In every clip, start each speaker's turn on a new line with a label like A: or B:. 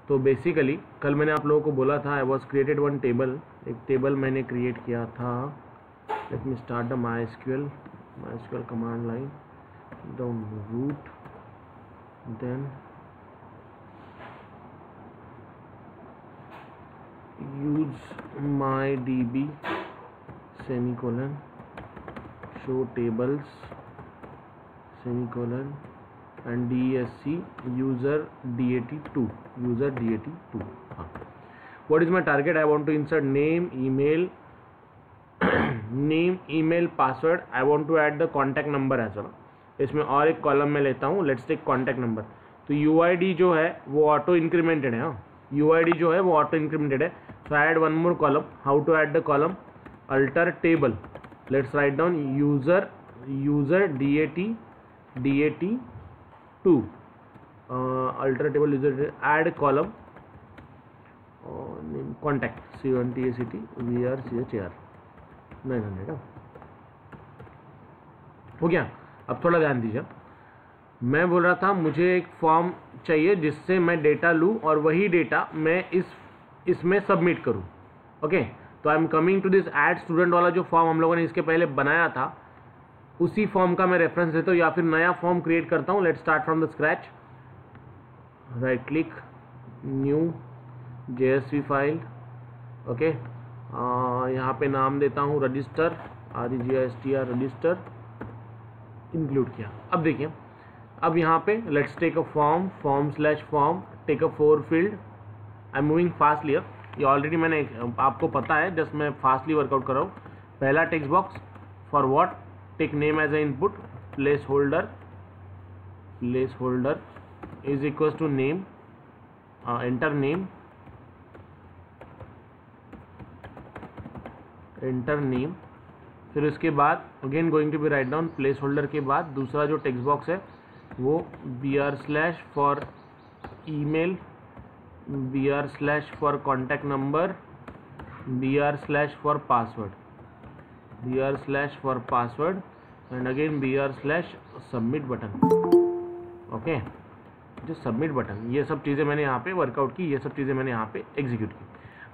A: तो बेसिकली कल मैंने आप लोगों को बोला था I was created one table, एक टेबल मैंने क्रिएट किया था. Let me start the MySQL command line, down root, then use mydb semicolon show tables semicolon and desc user dat2. हाँ. What is my target? I want to insert name, email, password. I want to add the contact number as well. इसमें और एक column में लेता हूँ. Let's take contact number. तो UID जो है वो ऑटो इंक्रीमेंटेड है. हाँ, UID जो है वो ऑटो इंक्रीमेंटेड है. So I add one more column. How to add the column? Alter table. Let's write down user dat2. Alter table user add column. Name contact contact vrchar 900. हो गया. अब थोड़ा ध्यान दीजिए. मैं बोल रहा था मुझे एक फॉर्म चाहिए जिससे मैं डेटा लूँ और वही डेटा मैं इसमें सबमिट करूं. ओके, तो I am coming to this add student वाला जो फॉर्म हम लोगों ने इसके पहले बनाया था, उसी फॉर्म का मैं रेफरेंस देता हूं या फिर नया फॉर्म क्रिएट करता हूं. Let's start from the scratch. Right click, new JSV file. Okay, यहाँ पे नाम देता हूँ रजिस्टर, REGISTR रजिस्टर, इंक्लूड किया. अब देखिए, अब यहाँ पे let's take a form /form, take a 4 field. I am moving fastly. ये ऑलरेडी मैंने आपको पता है, जस्ट मैं फास्टली वर्कआउट कर रहा हूँ. पहला text box for what, take name as a input, place holder is equal to name, enter name. फिर उसके बाद again going to be write down place holder के बाद दूसरा जो टेक्स्ट बॉक्स है वो BR/ for email, BR/ for contact number, BR/ for password, and again BR/ submit button. Okay, जो सबमिट बटन, ये सब चीज़ें मैंने यहाँ पे वर्कआउट की, ये सब चीज़ें मैंने यहाँ पे एग्जीक्यूट की.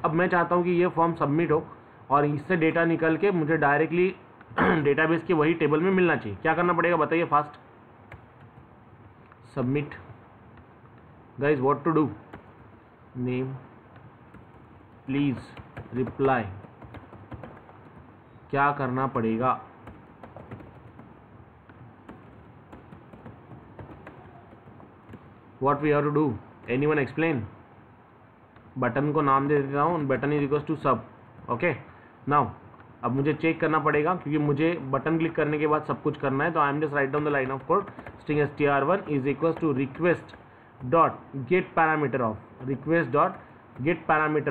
A: अब मैं चाहता हूँ कि ये फॉर्म सबमिट हो और इससे डेटा निकल के मुझे डायरेक्टली डेटाबेस के वही टेबल में मिलना चाहिए. क्या करना पड़ेगा बताइए fast. Submit. Guys what to do? Name, please reply. क्या करना पड़ेगा? What we have to do? Anyone explain. Button को नाम दे देता हूँ, button is equal to sub. Okay, now अब मुझे चेक करना पड़ेगा क्योंकि मुझे बटन क्लिक करने के बाद सब कुछ करना है. तो I am just write down the line of code. String str1 is equal to request dot get parameter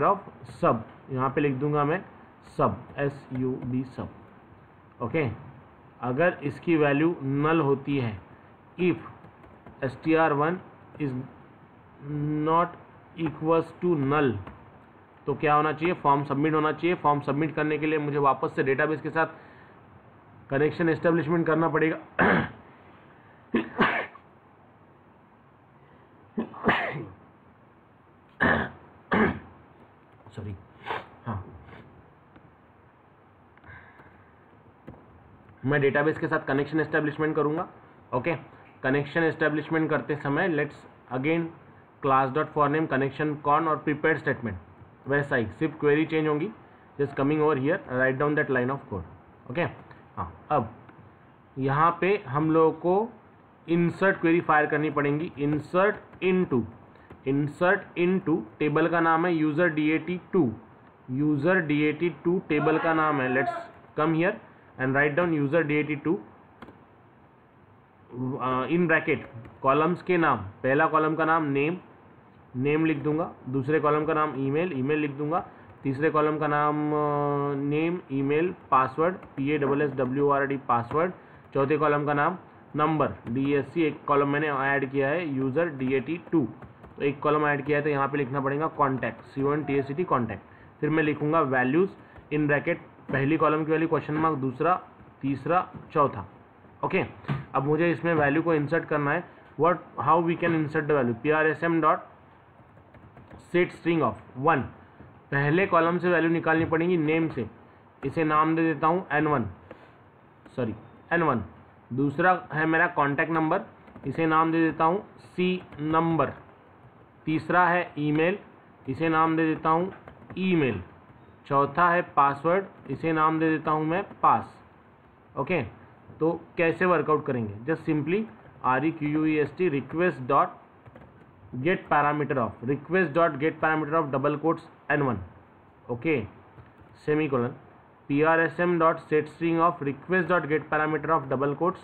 A: of sub. यहाँ पे लिख दूंगा मैं सब, SUB सब. ओके, अगर इसकी वैल्यू नल होती है, if str1 is not equals to null, तो क्या होना चाहिए? फॉर्म सबमिट होना चाहिए. फॉर्म सबमिट करने के लिए मुझे वापस से डेटाबेस के साथ कनेक्शन एस्टेब्लिशमेंट करना पड़ेगा. सॉरी. हाँ, मैं डेटाबेस के साथ कनेक्शन एस्टेब्लिशमेंट करूंगा. ओके, कनेक्शन एस्टेब्लिशमेंट करते समय let's again class dot for name connection con और प्रीपेड स्टेटमेंट वैसा ही, सिर्फ क्वेरी चेंज होंगी. Just coming over here, write down that line of code. Okay, हाँ, अब यहाँ पे हम लोगों को इंसर्ट क्वेरी फायर करनी पड़ेंगी. इंसर्ट इनटू टेबल का नाम है यूजर dat2 टेबल का नाम है. Let's come here and write down user dat2 in bracket columns के नाम. पहला कॉलम का नाम नेम लिख दूंगा, दूसरे कॉलम का नाम ईमेल लिख दूंगा, तीसरे कॉलम का नाम name, email, password PASSWORD password, चौथे कॉलम का नाम नंबर DSC. एक कॉलम मैंने ऐड किया है यूजर dat2, तो एक कॉलम ऐड किया है तो यहाँ पे लिखना पड़ेगा कॉन्टैक्ट CONTACT कॉन्टैक्ट. फिर मैं लिखूंगा वैल्यूज इन ब्रैकेट, पहली कॉलम की वैल्यू क्वेश्चन मार्क, दूसरा, तीसरा, चौथा. ओके, अब मुझे इसमें वैल्यू को इंसर्ट करना है. How we can insert the value? PRSM dot set string of 1, पहले कॉलम से वैल्यू निकालनी पड़ेगी नेम से, इसे नाम दे देता हूँ N1। दूसरा है मेरा कॉन्टैक्ट नंबर, इसे नाम दे देता हूँ C नंबर। तीसरा है ईमेल, इसे नाम दे देता हूँ ईमेल। चौथा है पासवर्ड, इसे नाम दे देता हूँ मैं पास। ओके, तो कैसे वर्कआउट करेंगे? Just simply request request dot get parameter of double quotes N1, okay, semicolon, PRSM dot set string of request dot get parameter of double quotes,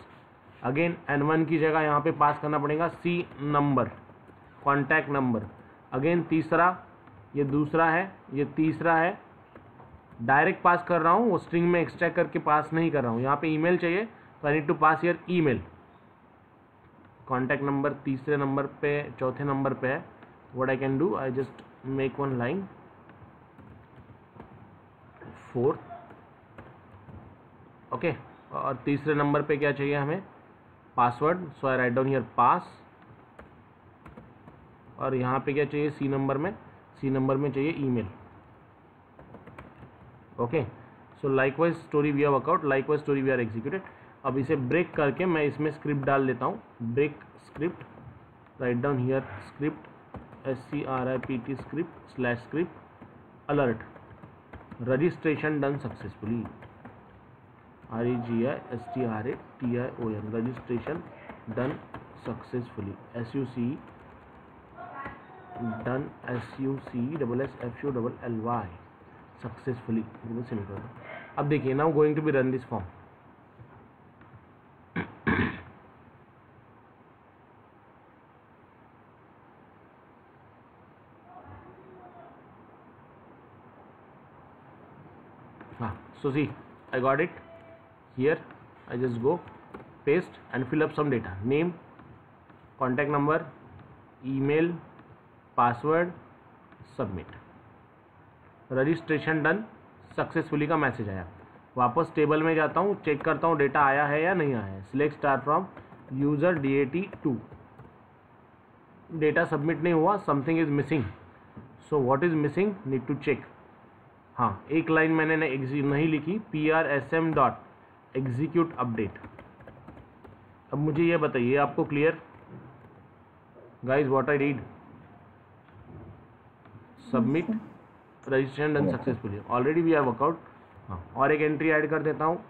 A: again N1 की जगह यहाँ पे पास करना पड़ेगा C number, contact number. Again तीसरा, ये दूसरा है, ये तीसरा है, डायरेक्ट पास कर रहा हूँ, वो स्ट्रिंग में एक्सट्रैक्ट करके पास नहीं कर रहा हूँ। यहाँ पे ईमेल चाहिए तो I need to pass here email. Contact number तीसरे नंबर पे, चौथे नंबर पे है। What I can do, I just make one line, fourth, okay. और तीसरे नंबर पे क्या चाहिए हमें? Password, so I write down here pass. और यहाँ पे क्या चाहिए? सी नंबर में चाहिए email, okay. So likewise story we are executed. अब इसे ब्रेक करके मैं इसमें स्क्रिप्ट डाल देता हूँ, break script, write down here script, SCRIPT script alert, registration done successfully, REGISTRATION, registration done successfully, SUCE done, SUCSSFULLY successfully. अब देखिए, now going to be run this form. So see, I got it here. I just go paste and fill up some data, name, contact number, email, password, submit, registration done successfully का message आया। वापस table में जाता हूँ, check करता हूँ data आया है या नहीं आया है। Select star from user DAT2, data submit नहीं हुआ, something is missing. So what is missing, need to check. हाँ, एक लाइन मैंने नहीं लिखी, PRSM डॉट एग्जीक्यूट अपडेट। अब मुझे ये बताइए, आपको clear guys what I read? Submit, registration done successfully, already we are workout. हाँ, और एक एंट्री ऐड कर देता हूँ,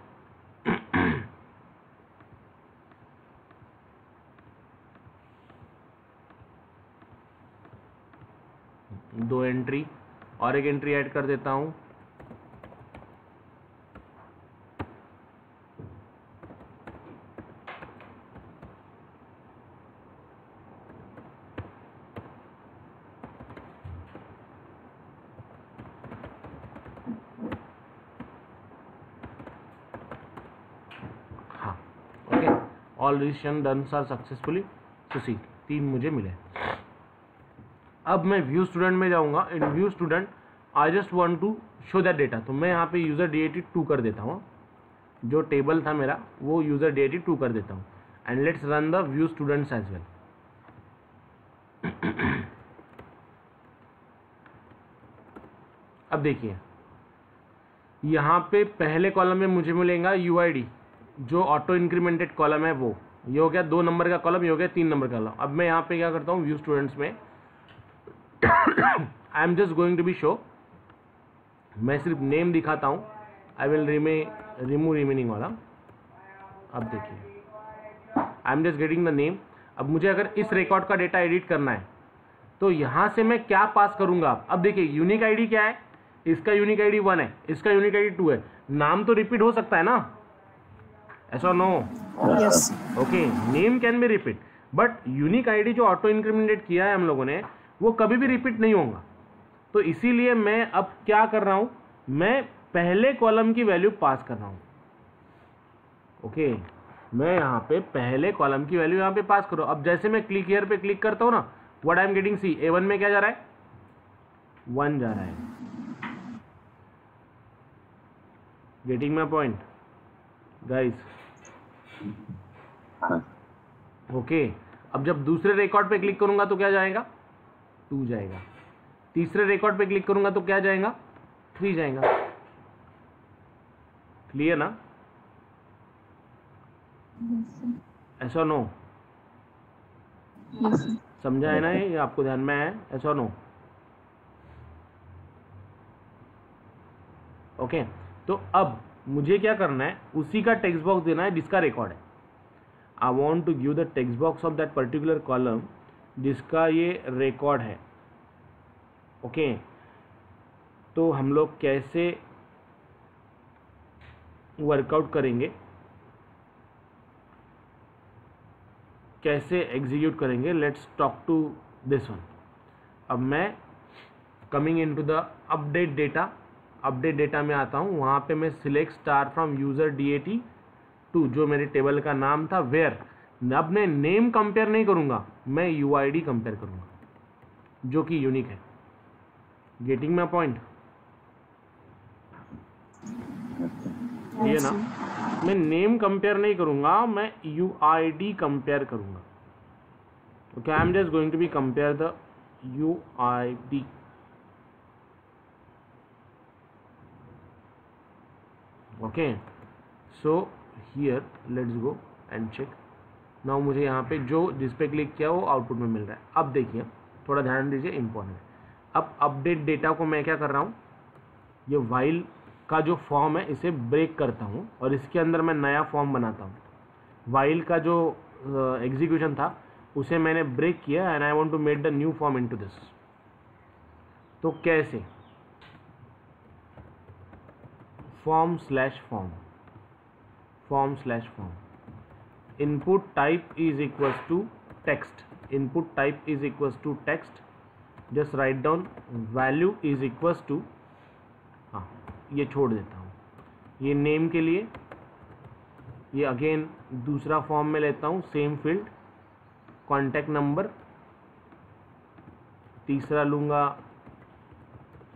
A: दो एंट्री, और एक एंट्री ऐड कर देता हूँ, हाँ, okay, all registration done are successfully. तो सी 3 मुझे मिले। अब मैं व्यू स्टूडेंट में जाऊंगा। In view student I just want to show that data, तो मैं यहाँ पे यूजर DAT2 कर देता हूँ, जो टेबल था मेरा वो यूजर DAT2 कर देता हूँ। And let's run the view students as well. अब देखिए, यहाँ पे पहले कॉलम में मुझे मिलेगा UID, जो ऑटो इंक्रीमेंटेड कॉलम है वो। ये हो गया 2 नंबर का कॉलम, ये हो गया 3 नंबर का कॉलम। अब मैं यहाँ पे क्या करता हूँ, व्यू स्टूडेंट्स में I am just going to be show, मैं सिर्फ नेम दिखाता हूँ। आई विल रिमूव रिमेनिंग वाला। अब देखिए, आई am just getting the name. अब मुझे अगर इस रिकॉर्ड का डेटा एडिट करना है तो यहाँ से मैं क्या पास करूँगा? अब देखिए, यूनिक आईडी क्या है? इसका यूनिक आईडी 1 है, इसका यूनिक आईडी 2 है। नाम तो रिपीट हो सकता है ना, ऐसा no?
B: Yes.
A: Okay, name can be repeat, but unique ID जो ऑटो इंक्रीमेंटेड किया है हम लोगों ने, वो कभी भी रिपीट नहीं होगा। तो इसीलिए मैं अब क्या कर रहा हूं, मैं पहले कॉलम की वैल्यू पास कर रहा हूं। ओके, मैं यहाँ पे पहले कॉलम की वैल्यू यहाँ पे पास करो। अब जैसे मैं क्लिक हियर पे क्लिक करता हूँ ना, what I am getting, see A1 में क्या जा रहा है? 1 जा रहा है। Getting my point guys? Okay, अब जब दूसरे रिकॉर्ड पे क्लिक करूंगा तो क्या जाएगा? 2 जाएगा। तीसरे रिकॉर्ड पे क्लिक करूंगा तो क्या जाएगा, 3 जाएगा। क्लियर ना? ऐसा नो समझा है ना? ये आपको ध्यान में है? ऐसा नो? ओके, तो अब मुझे क्या करना है, उसी का टेक्स्ट बॉक्स देना है जिसका रिकॉर्ड है। I want to give the text box of that particular column जिसका ये रिकॉर्ड है। ओके, तो हम लोग कैसे वर्कआउट करेंगे, कैसे एग्जीक्यूट करेंगे, let's talk to this one. अब मैं coming into the update data, update data में आता हूँ। वहाँ पे मैं select star from user DAT2 जो मेरे टेबल का नाम था, वेयर। अब मैं नेम कंपेयर नहीं करूँगा, मैं UID कंपेयर करूँगा जो कि यूनिक है। Getting my point? ये ना, मैं नेम कंपेयर नहीं करूँगा, मैं UID कंपेयर करूँगा। Okay, I am just going to be compare the UID। Okay, so here let's go and check now. मुझे यहाँ पे जो जिस पे क्लिक किया वो आउटपुट में मिल रहा है। अब देखिए, थोड़ा ध्यान दीजिए, इंपॉर्टेंट है। अब अपडेट डेटा को मैं क्या कर रहा हूँ, ये वाइल का जो फॉर्म है इसे ब्रेक करता हूँ और इसके अंदर मैं नया फॉर्म बनाता हूँ। वाइल का जो एग्जीक्यूशन था उसे मैंने ब्रेक किया and I want to make the new form into this. तो कैसे? Form slash form, form slash form, input type is equals to text, input type is equals to text, just write down value is equals to, हाँ ये छोड़ देता हूँ, ये name के लिए, ये अगेन दूसरा फॉर्म में लेता हूँ, सेम फील्ड, कॉन्टैक्ट नंबर, तीसरा लूँगा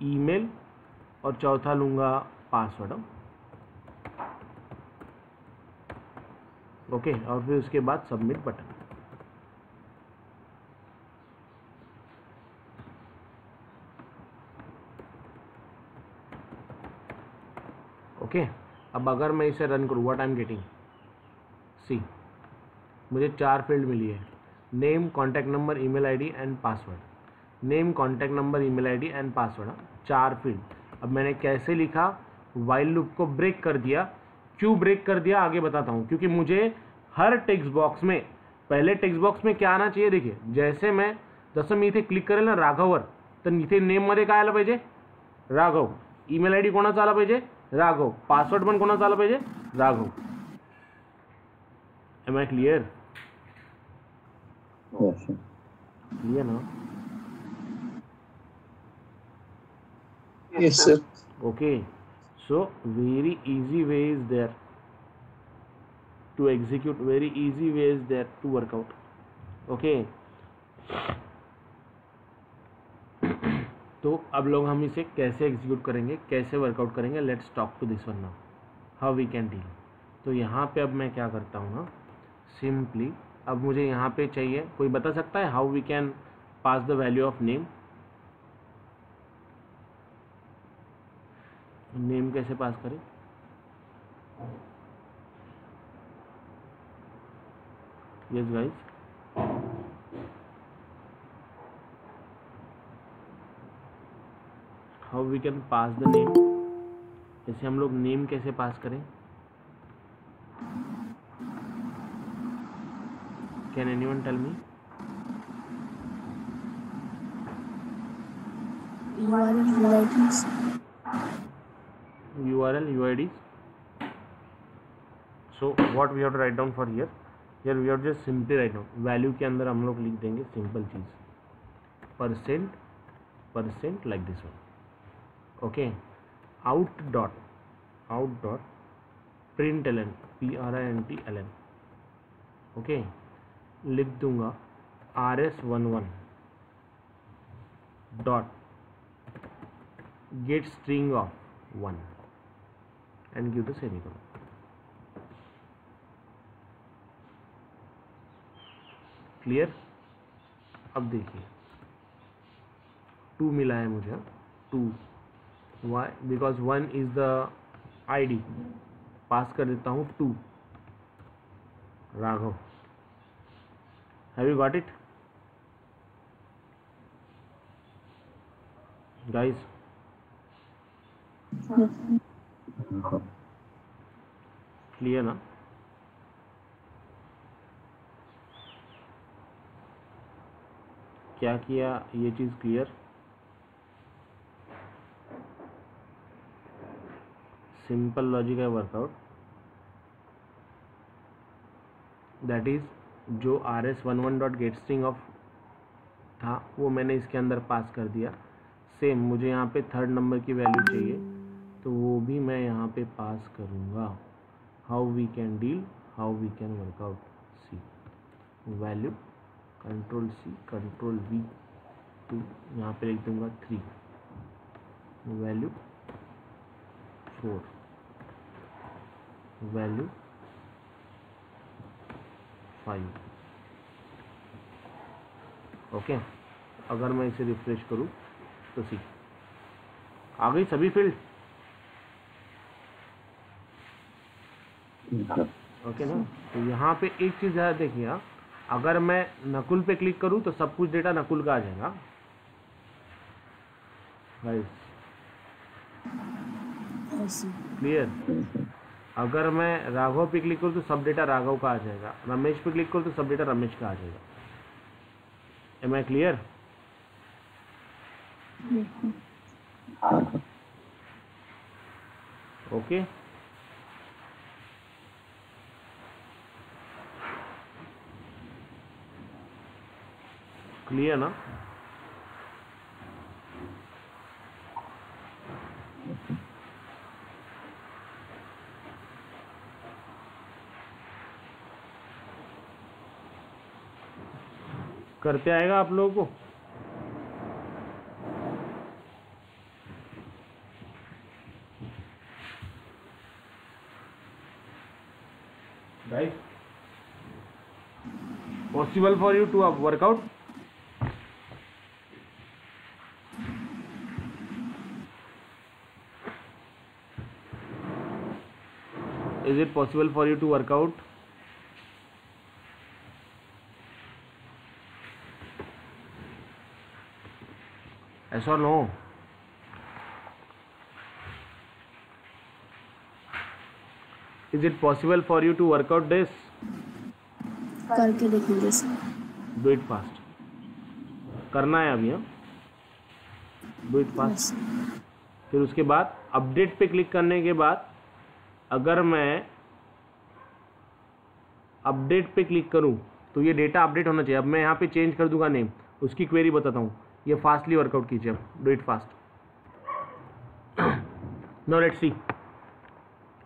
A: ईमेल और चौथा लूँगा पासवर्ड। ओके, और फिर उसके बाद सबमिट बटन। ओके, अब अगर मैं इसे रन करूँ, व्हाट आई एम गेटिंग, सी मुझे 4 फील्ड मिली है, name, contact number, email ID and password. Name, contact number, email ID and password, 4 field. अब मैंने कैसे लिखा, वाइल लूप को ब्रेक कर दिया। क्यों ब्रेक कर दिया आगे बताता हूँ, क्योंकि मुझे हर टेक्स्ट बॉक्स में, पहले टेक्स्ट बॉक्स में क्या आना चाहिए, देखिए जैसे मैं जसं मी इथे क्लिक करेल ना राघववर, तर इथे नेममध्ये काय आलं पाहिजे, राघव, ईमेल आईडी कोणाचा आला पाहिजे, राघव, पासवर्ड पण कोणाचा आला पाहिजे, Raghav. Am I clear? Clear ना?
B: Yes, sir.
A: Okay, so very easy way is there to execute, very easy way is there to work out. Okay, तो अब लोग हम इसे कैसे एग्जीक्यूट करेंगे, कैसे वर्कआउट करेंगे, let's talk to this one now, how we can deal. तो यहाँ पे अब मैं क्या करता हूँ ना, सिंपली अब मुझे यहाँ पे चाहिए, कोई बता सकता है how we can pass the value of name, name कैसे पास करें? Yes guys, how we can pass the name, जैसे हम लोग नेम कैसे पास करें, can anyone tell me? URL UIDs. So what we have to write down for here we have just simply write down value के अंदर हम लोग लिख देंगे सिंपल चीज, percent like this one. Okay, out dot println PRINTLN। Okay, लिख दूंगा RS11 dot get string of 1 and give the semicolon. Clear? अब देखिए, 2 मिला है मुझे, 2, why because 1 is the ID, pass कर देता हूँ 2 Raghav. Have you got it guys? Clear ना? क्या किया ये चीज़ क्लियर? सिंपल लॉजिक है वर्कआउट, दैट इज जो rs11.getString ऑफ था वो मैंने इसके अंदर पास कर दिया। सेम मुझे यहाँ पे थर्ड नंबर की वैल्यू चाहिए तो वो भी मैं यहाँ पे पास करूँगा। How we can deal, how we can workout, see value control C control V to, यहाँ पे लिख दूँगा 3, वैल्यू 4, वैल्यू 5। ओके, अगर मैं इसे रिफ्रेश करूँ तो सी आ गई सभी फील्ड। ओके ना? तो यहाँ पे एक चीज़ ज़्यादा देखिए, हाँ, अगर मैं नकुल पे क्लिक करूँ तो सब कुछ डेटा नकुल का आ जाएगा गाइस, क्लियर? अगर मैं राघव पे क्लिक करूँ तो सब डेटा राघव का आ जाएगा, रमेश पे क्लिक करूँ तो सब डेटा रमेश का आ जाएगा। Am I clear? Okay, clear ना? करते आएगा आप लोगों को? Guys, possible for you to work out? Is it possible for you to work out? Yes or no? Is it possible for you to work out this?
B: करके देखेंगे sir.
A: Do it fast. करना है अभी, हाँ, do it fast। फिर उसके बाद update पे क्लिक करने के बाद अगर मैं अपडेट पे क्लिक करूं तो ये डेटा अपडेट होना चाहिए। अब मैं यहाँ पे चेंज कर दूंगा नेम, उसकी क्वेरी बताता हूँ। ये फास्टली वर्कआउट कीजिए, अब do it fast. Now let's see,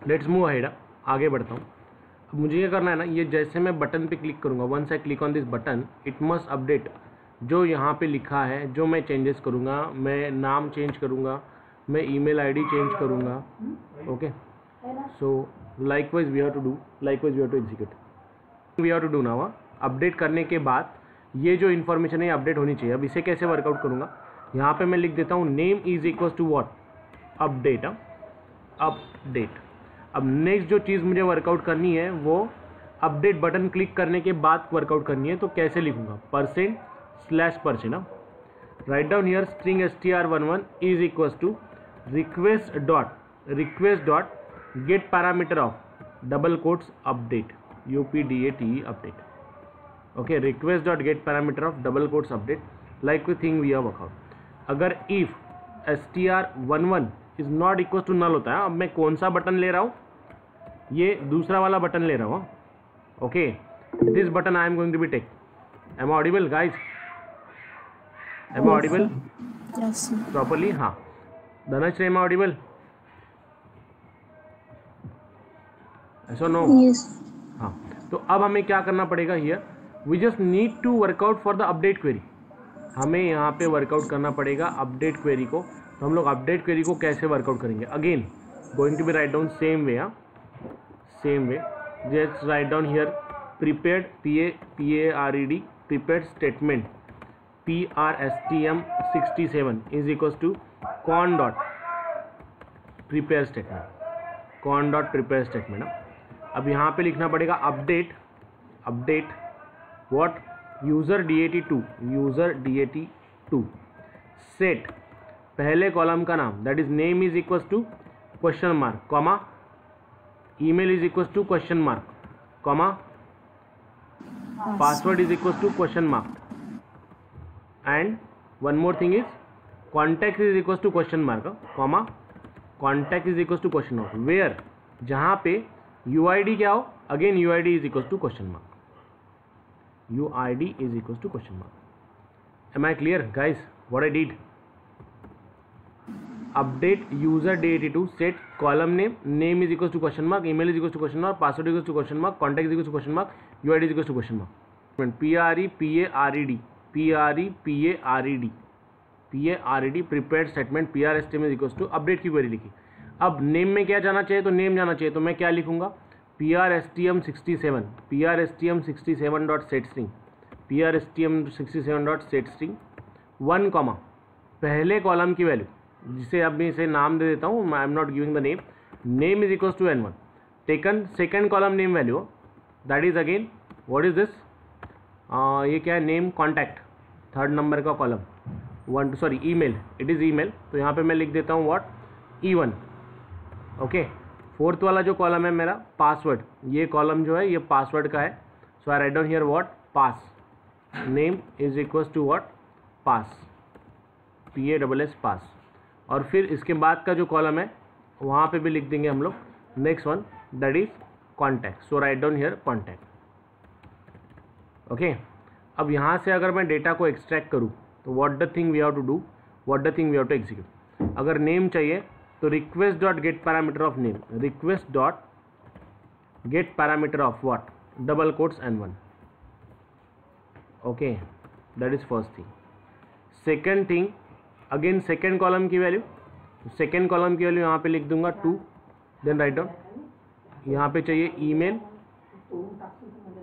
A: let's move ahead, आगे बढ़ता हूँ। अब मुझे ये करना है ना, ये जैसे मैं बटन पे क्लिक करूँगा, once I click on this button it must update जो यहाँ पे लिखा है, जो मैं चेंजेस करूँगा, मैं नाम चेंज करूँगा, मैं ईमेल आईडी चेंज करूँगा। Okay, so likewise we have to do, likewise we have to execute, we have to do now. Update करने के बाद ये जो इन्फॉर्मेशन है अपडेट होनी चाहिए। अब इसे कैसे वर्कआउट करूँगा, यहाँ पे मैं लिख देता हूँ name is equal to what, update, update. अब नेक्स्ट जो चीज़ मुझे वर्कआउट करनी है वो अपडेट बटन क्लिक करने के बाद वर्कआउट करनी है। तो कैसे लिखूँगा, %/%, write down here string str11 is equal to request dot get parameter of double quotes update, UPDATE update. Okay, request dot get parameter of double quotes update, like we thing we have work out. अगर if str11 is not equal to null होता है, अब मैं कौन सा button ले रहा हूँ, ये दूसरा वाला बटन ले रहा हूँ। Okay, this button I am going to be take. Am I audible guys, am I audible properly? हाँ, धनश्री एम आई ऑडिबल? ऐसा नो? हाँ, तो अब हमें क्या करना पड़ेगा, here we just need to workout for the update query. हमें यहाँ पे वर्कआउट करना पड़ेगा अपडेट क्वेरी को। तो हम लोग अपडेट क्वेरी को कैसे वर्कआउट करेंगे, again going to be write down same way, same way, just write down here prepared, PARED, prepared statement PRSTM67 is equals to con dot prepare statement, con dot prepare statement. अब यहाँ पे लिखना पड़ेगा update what user DAT2 set पहले कॉलम का नाम that is name is equals to question mark comma email is equals to question mark comma password is equals to question mark and one more thing is contact is equals to question mark comma contact is equals to question mark where जहाँ पे UID क्या हो again UID is equals to question mark, UID is equals to question mark. Am I clear guys what I did? Update user DAT2 set column name is equals to question mark, email is equals to question mark, password is equals to question mark, contact is equals to question mark, UID is equals to question mark. PREPARED prepared statement PRSTM is equals to update की query लिखी। अब name में क्या जाना चाहिए तो name जाना चाहिए तो मैं क्या लिखूंगा PRSTM67.setString PRSTM67.setString 1 कॉमा पहले कॉलम की वैल्यू जिसे अब मैं इसे नाम दे देता हूँ, I am not giving the name is equals to N1 taken second column name value that is again what is this ये क्या है नेम कॉन्टैक्ट थर्ड नंबर का column email it is email तो यहाँ पे मैं लिख देता हूँ व्हाट E1 ओके। फोर्थ वाला जो कॉलम है मेरा पासवर्ड ये कॉलम जो है ये पासवर्ड का है so I write down here what pass name is equals to what pass PASS pass और फिर इसके बाद का जो कॉलम है वहाँ पे भी लिख देंगे हम लोग next one that is contact so right down here contact okay. अब यहाँ से अगर मैं डेटा को एक्सट्रैक्ट करूँ तो what the thing we have to do what the thing we have to execute. अगर नेम चाहिए तो request dot get parameter of name request dot get parameter of what double quotes N1 okay that is first thing. Second thing again second column की value यहाँ पे लिख दूंगा 2 then write down यहाँ पे चाहिए email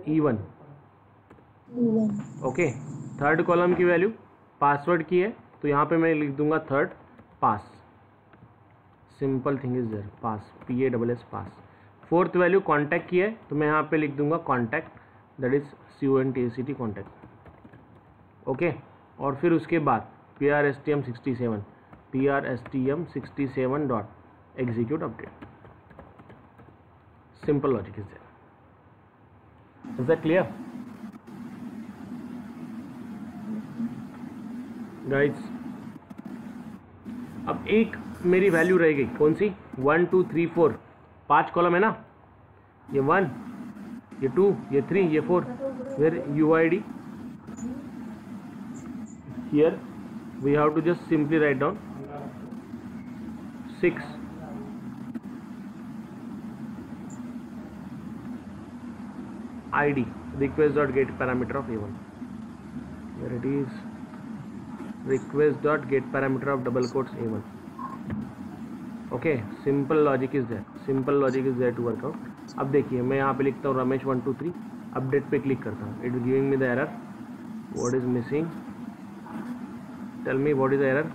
A: E1 okay. Third column की value password की है तो यहाँ पे मैं लिख दूंगा third pass simple thing is there pass PASS pass. Fourth value contact की है तो मैं यहाँ पे लिख दूंगा contact that is CONTACT contact okay. और फिर उसके बाद PRSTM67 dot execute update simple logic is there is that clear guys. अब एक मेरी वैल्यू रह गई कौन सी 1 2 3 4 5 कॉलम है ना ये 1 ये 2 ये 3 ये 4 फिर UID here we have to just simply write down 6 ID request dot get parameter of A1 here it is request dot get parameter of double quotes A1 okay simple logic is there to work out। अब देखिए मैं यहाँ पे लिखता हूँ Ramesh 1 2 3 update पे click करता हूँ it is giving me the error what is missing tell me what is the error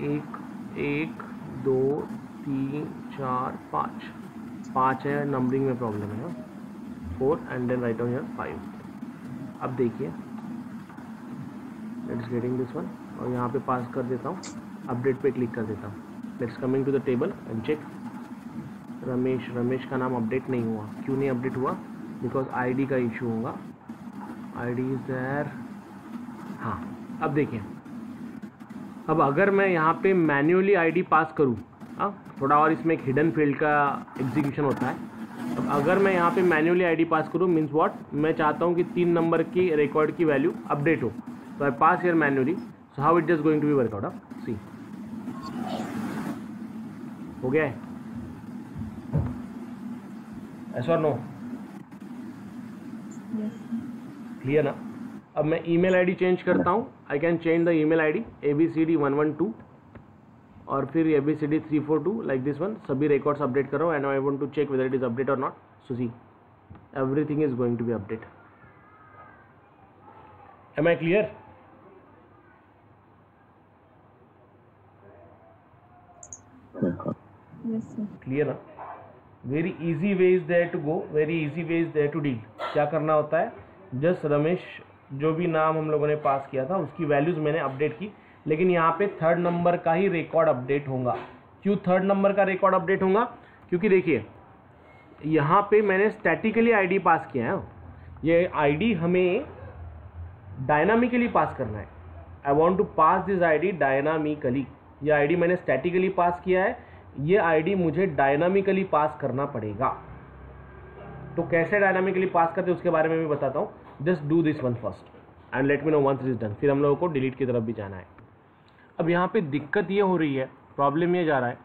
A: 1 2 3 4 5 है नंबरिंग में प्रॉब्लम है 4 and then write down here 5। अब देखिए इट्स गेटिंग दिस वन और यहाँ पे पास कर देता हूँ अपडेट पे क्लिक कर देता हूँ let's coming to the table and check Ramesh का नाम अपडेट नहीं हुआ क्यों नहीं अपडेट हुआ बिकॉज ID का इशू होगा ID इज देयर हाँ। अब देखिए अब अगर मैं यहाँ पे मैन्युअली ID पास करूँ थोड़ा और इसमें एक हिडन फील्ड का एग्जीक्यूशन होता है। अब अगर मैं यहाँ पे मैन्युअली ID पास करूँ मीन्स व्हाट मैं चाहता हूँ कि 3 नंबर की रिकॉर्ड की वैल्यू अपडेट हो तो I pass here manually so how it just going to be work out see हो गया है ऐसा और नो क्लियर ना। अब मैं ईमेल आईडी चेंज करता हूँ I can change the email ID ABCD112 और फिर ABCD342 लाइक दिस वन सभी रिकॉर्ड्स अपडेट करो and I want to check whether it is update और not so see everything is going to be update am I clear? Clear ना? Very easy way is there to go, very easy way is there to deal. क्या करना होता है, just Ramesh जो भी नाम हम लोगों ने पास किया था उसकी वैल्यूज मैंने अपडेट की, लेकिन यहाँ पे थर्ड नंबर का ही रिकॉर्ड अपडेट होगा. क्यों थर्ड नंबर का रिकॉर्ड अपडेट होगा? क्योंकि देखिए यहाँ पे मैंने स्टैटिकली आईडी पास किया है, ये आईडी हमें डायनामिकली पास करना है. I want to pass this ID dynamically. ये आईडी मैंने स्टैटिकली पास किया है, ये आईडी मुझे डायनामिकली पास करना पड़ेगा. तो कैसे डायनामिकली पास करते हैं उसके बारे में भी बताता हूँ. Just do this one first and let me know once it is done. फिर हम लोगों को डिलीट की तरफ भी जाना है. अब यहाँ पे दिक्कत ये हो रही है, प्रॉब्लेम ये जा रहा है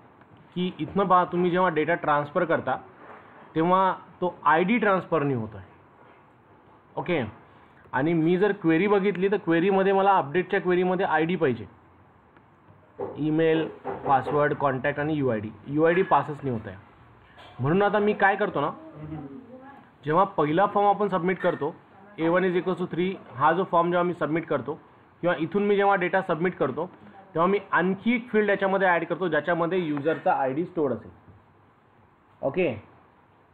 A: की इथनं पहा तुम्ही जेव्हा डेटा ट्रान्सफर करता तेव्हा तो आयडी ट्रान्सफर नाही होत आहे. ओके, आणि मी जर क्वेरी बघितली तर क्वेरीमध्ये मला अपडेटच्या क्वेरीमध्ये आयडी पाहिजे, ईमेल, पासवर्ड, कॉन्टॅक्ट आणि यू आय डी पासच नाही होत आहे. म्हणून आता मी काय करतो ना, जेव्हा पहिला फॉर्म आपण सबमिट करतो A1 = 3 हा जो फॉर्म जेव्हा मी सबमिट करतो किंवा इथून मी जेव्हा डेटा सबमिट करतो तेव्हा मी आणखी एक फील्ड याच्यामध्ये ॲड करतो ज्याच्यामध्ये युजरचा आयडी स्टोअर्ड असेल. ओके,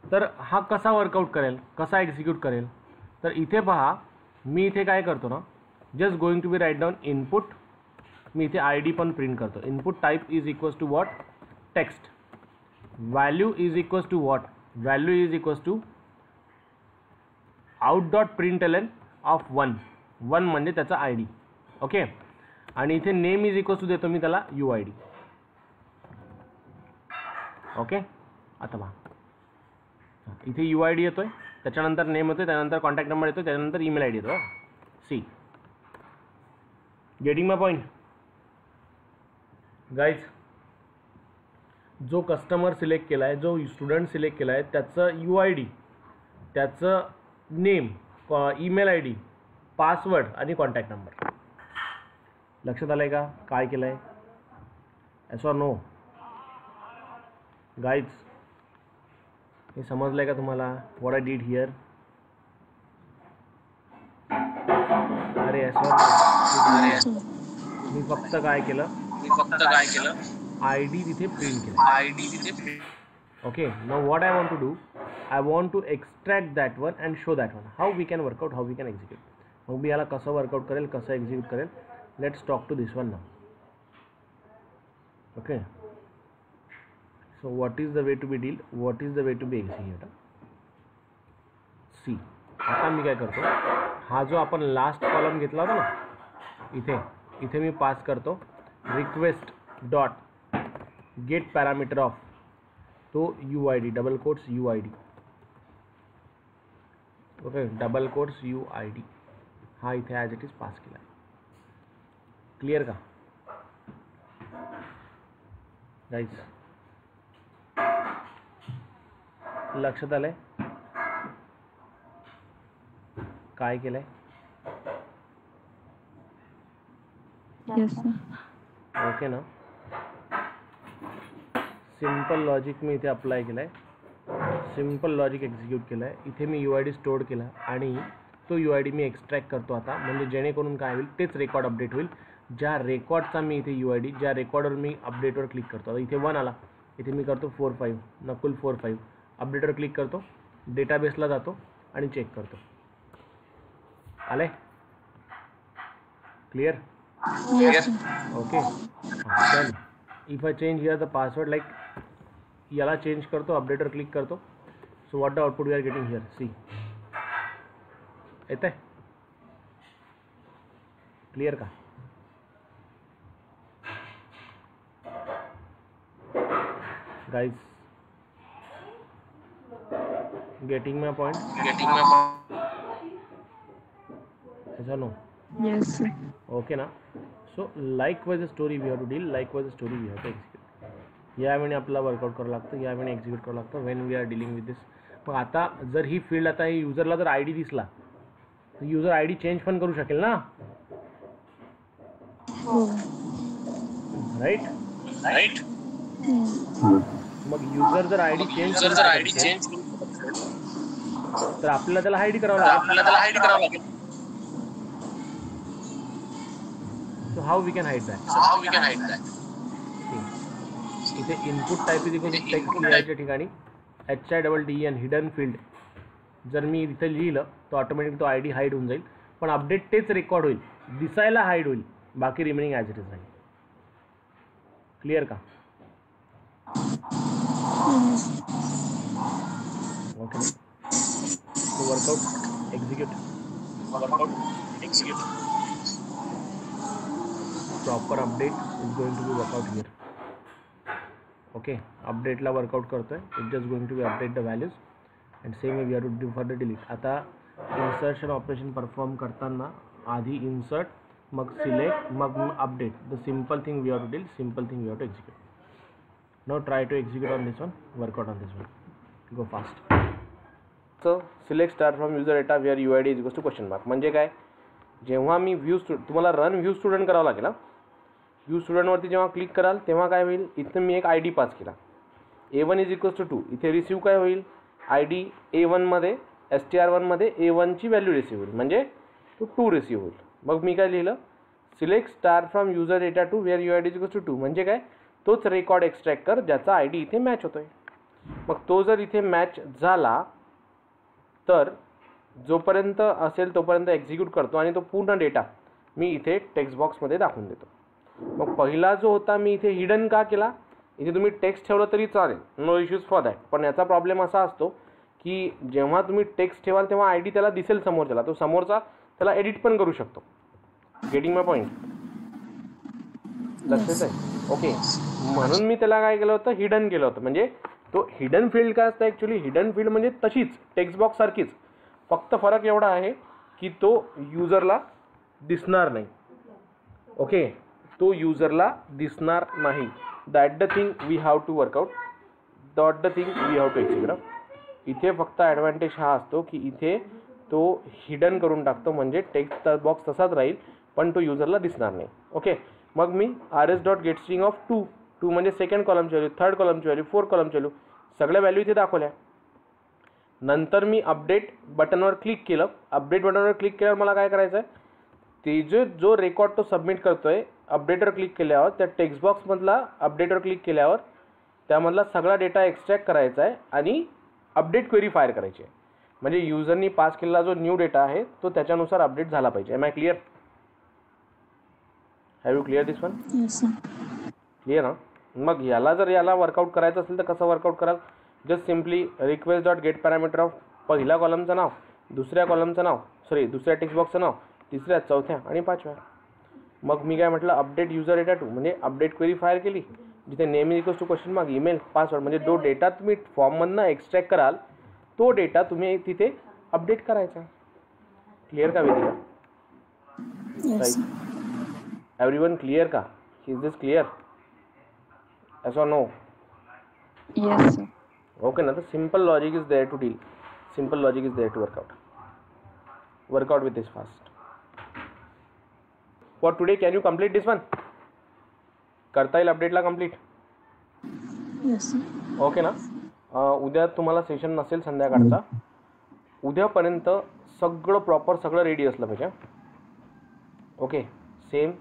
A: तर हा कसा वर्कआउट करेल, कसा एक्झिक्यूट करेल, तर इथे पहा मी इथे काय करतो ना, just going to be write down input. मी इथे आयडी पण प्रिंट करतो. Input type is equals to what, text. Value is equals to what, value is equals to out.println of 1 म्हणजे त्याचा आयडी. ओके, आणि इथे नेम इज इक्वल्स टू देतो मी त्याला UID. ओके, आता पहा इथे UID येतोय, त्याच्यानंतर नेम येतोय, त्यानंतर कॉन्टॅक्ट नंबर येतोय, त्यानंतर ईमेल आयडी येतो. सी, गेटिंग माय पॉइंट गाइज? जो कस्टमर सिलेक्ट केला आहे, जो स्टुडंट सिलेक्ट केला आहे, त्याचं UID, त्याचं नेम, ईमेल आयडी, पासवर्ड आणि कॉन्टॅक्ट नंबर. लक्षात आलंय का काय केलं आहे? Yes or no guys? हे समजलंय का तुम्हाला व्हॉट आय डीड हियर? अरे एस ऑर नो. मी फक्त काय केलं, आयडी तिथे प्रिंट केलं. Okay, now what I want to do, I want to extract that one and show that one. How we can work out, how we can execute. मग मी याला कसं वर्कआउट करेल, कसं एक्झिक्यूट करेल. Let's talk to this one now. Okay, so what is the way to be deal, what is the way to be execute. See, आता मी काय करतो, हा जो आपण लास्ट कॉलम घेतला होता ना, इथे मी पास करतो request dot gate parameter of तो UID, double quotes UID. Okay, double quotes UID हा इथे ॲज इट इज पास केला आहे. क्लिअर का गाईज? लक्षात आलंय काय केलंय? ओके ना? सिंपल लॉजिक मी इथे अप्लाय केलं आहे, सिंपल लॉजिक एक्झिक्यूट केलं आहे. इथे मी UID स्टोअर केला आणि तो UID मी एक्स्ट्रॅक्ट करतो आता, म्हणजे जेणेकरून काय होईल तेच रेकॉर्ड अपडेट होईल. ज्या रेकॉर्डचा मी इथे UID, ज्या रेकॉर्डवर मी अपडेटवर क्लिक करतो, आता इथे 1 आला, इथे मी करतो 45 नकुल 45, अपडेटवर क्लिक करतो, डेटाबेसला जातो आणि चेक करतो. आले? Clear? Okay, done. If I change here the password, like याला चेंज करतो, अपडेटवर क्लिक करतो. So what the output we are getting here, see. येत आहे? क्लिअर का गाइज? Getting my point? ऐसा नो?
B: Yes, sir.
A: ओके ना? So likewise a story we have to deal, likewise a story we have to execute. यावेळी आपला work out करावं लागतं, यावेळी एक्झिक्यूट करावं लागतं when we are dealing with this. मग आता जर ही फील्ड, आता ही युजरला जर आयडी दिसला तर युजर आयडी चेंज पण करू शकेल ना, राईट? मग युजर जर आयडी चेंज तर आपल्याला त्याला हायडी करावं लागेल. How we can hide that. इथे input type is equal to text लिहायच्या ठिकाणी HIDDEN हिडन फील्ड जर मी इथे लिहिलं तर ऑटोमॅटिक तो ID हाईड होऊन जाईल, पण अपडेट तेच रेकॉर्ड होईल, दिसायला हाईड होईल, बाकी रिमेनिंग ॲज इट इज राहील. क्लिअर का? ओके. तो work out execute. Proper update is going to be work out here. Okay, अपडेटला वर्कआउट करतोय. It just going to be update the values and same we are to do for the delete. आता insertion operation perform करताना आधी insert, मग select, मग update. The simple thing we are to deal, simple thing we are to execute. Now try to execute on this one, workout on this one. Go fast. So select star from user data where UID is equals to question mark. म्हणजे काय, जेव्हा मी तुम्हाला run view student करावं लागेल. View स्टुडंटवरती जेव्हा click कराल तेव्हा काय होईल, इथं मी एक ID पास केला, A1 इज इक्वल्स टू 2. इथे रिसीव्ह काय होईल, ID A1मध्ये str1मध्ये A1ची व्हॅल्यू रिसीव्ह होईल, म्हणजे तो 2 रिसीव्ह होईल. मग मी काय लिहिलं, select star from user data to where UID is equals to 2. म्हणजे काय, तोच रेकॉर्ड एक्स्ट्रॅक्ट कर ज्याचा ID इथे मॅच होतोय. मग तो जर इथे मॅच झाला तर जोपर्यंत असेल तोपर्यंत एक्झिक्यूट करतो आणि तो पूर्ण डेटा मी इथे टेक्स्ट बॉक्समध्ये दाखवून देतो. मग पहिला जो होता मी इथे हिडन का केला, इथे तुम्ही टेक्स्ट ठेवलं तरी चालेल, नो इश्यूज फॉर दॅट. पण याचा प्रॉब्लेम असा असतो की जेव्हा तुम्ही टेक्स्ट ठेवाल तेव्हा ID त्याला दिसेल समोरच्याला, तो समोरचा त्याला एडिट पण करू शकतो. Getting my point? लक्षात आहे? ओके, म्हणून मी त्याला काय केलं होतं, हिडन केलं होतं. म्हणजे तो हिडन फील्ड काय असतं, ॲक्च्युली हिडन फील्ड म्हणजे तशीच टेक्स्ट बॉक्स सारखीच, फक्त फरक एवढा आहे की तो युजरला दिसणार नाही. ओके, तो युजरला दिसणार नाही. That the thing we have to workout, that the thing we have to execute. इथे फक्त ॲडव्हान्टेज हा असतो की इथे तो हिडन करून टाकतो, म्हणजे टेक्स्ट बॉक्स तसाच राहील पण तो युजरला दिसणार नाही. Okay, mug me rs.getString of 2 म्हणजे सेकंड कॉलमची व्हॅल्यू, थर्ड कॉलमची व्हॅल्यू, फोर्थ कॉलमची व्हॅल्यू, सगळ्या व्हॅल्यू इथे दाखवल्या. नंतर मी अपडेट बटनवर क्लिक केलं. अपडेट बटनवर क्लिक केल्यावर मला काय करायचं आहे, ते जो रेकॉर्ड तो सबमिट करतोय, अपडेटवर क्लिक केल्यावर त्या टेक्स्ट बॉक्समधला अपडेटवर क्लिक केल्यावर त्यामधला सगळा डेटा एक्स्ट्रॅक्ट करायचा आहे आणि अपडेट क्वेरी फायर करायची आहे. म्हणजे युजरनी पास केलेला जो न्यू डेटा आहे तो त्याच्यानुसार अपडेट झाला पाहिजे. Am I clear? Have you clear this one? Clear ना? मग याला वर्कआउट करायचं असेल तर कसं वर्कआउट कराल, just simply request dot gate parameter of पहिल्या कॉलमचं नाव, दुसऱ्या कॉलमचं नाव, दुसऱ्या टेक्स्ट बॉक्सचं नाव, तिसऱ्या, चौथ्या आणि पाचव्या. मग मी काय म्हटलं, अपडेट युजर डेटा 2 म्हणजे अपडेट क्वेरी फायर केली, जिथे name is equals to question mark, email, password. म्हणजे जो डेटा तुम्ही फॉर्ममधनं एक्स्ट्रॅक्ट कराल तो डेटा तुम्ही तिथे अपडेट करायचा. क्लिअर का वेदिका? एव्हरीवन क्लिअर का? Is this clear? yes or no?
B: Yes, sir.
A: Okay, now the simple logic is there to deal. Simple logic is there to work out with this fast. For today, can you complete this one? करता येईल अपडेटला complete?
B: Yes, sir.
A: Okay ना? उद्या तुम्हाला session नसेल संध्याकाळचा, उद्यापर्यंत सगळं proper सगळं रेडी असलं पाहिजे. ओके, सेम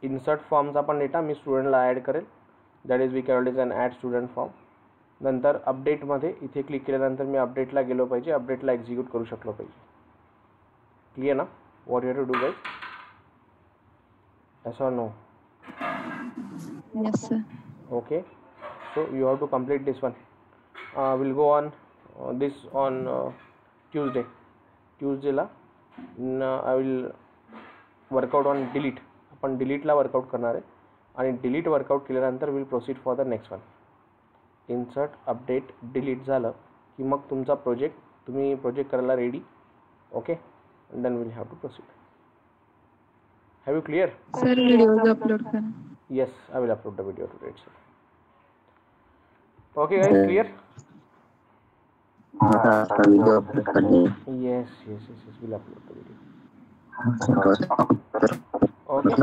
A: इन्सर्ट फॉर्मचा पण डेटा मी स्टुडंटला ॲड करेल, that is we can is an add student form. नंतर अपडेटमध्ये इथे क्लिक केल्यानंतर मी अपडेटला गेलो पाहिजे, अपडेटला एक्झिक्यूट करू शकलो पाहिजे. क्लिअर ना? What you have to do guys? yes or no?
B: Yes, sir.
A: Okay, so you have to complete this one. We'll go on this on Tuesday ला I will work out on delete. आपण डिलीटला workout करणार आहे आणि delete workout केल्यानंतर will proceed for the next one. Insert, update, delete झालं की मग तुमचा तुम्ही प्रोजेक्ट करायला ready. Okay, then will have to proceed. Have you clear?
B: Sir videos upload करा.
A: Yes, I will upload the video today itself. Okay guys, clear?
C: Video upload करनी है.
A: Yes, we'll upload the video. Okay.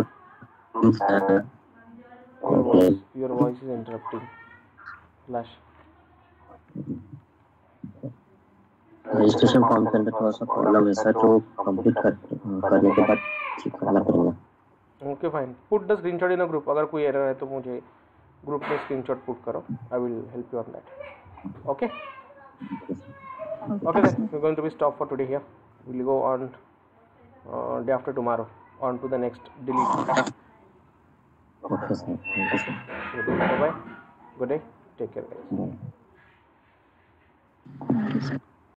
A: Your voice is interrupting. Flash.
C: Registration form के अंदर थोड़ा सा problem है sir, जो complete करने के बाद चेक करना पड़ेगा.
A: Okay fine, put the screenshot in a group. अगर कोई एरर है तो मुझे ग्रुप में स्क्रीनशॉट पुट करो. I will help you on that. Okay
B: Okay,
A: then
B: sir.
A: we're going to be stop for today here. We'll go on day after tomorrow on to the next delete.
C: Okay, sir. Thank you, sir.
A: Bye bye. Good day. Take care, guys.
C: Bye.
B: Thank you, sir.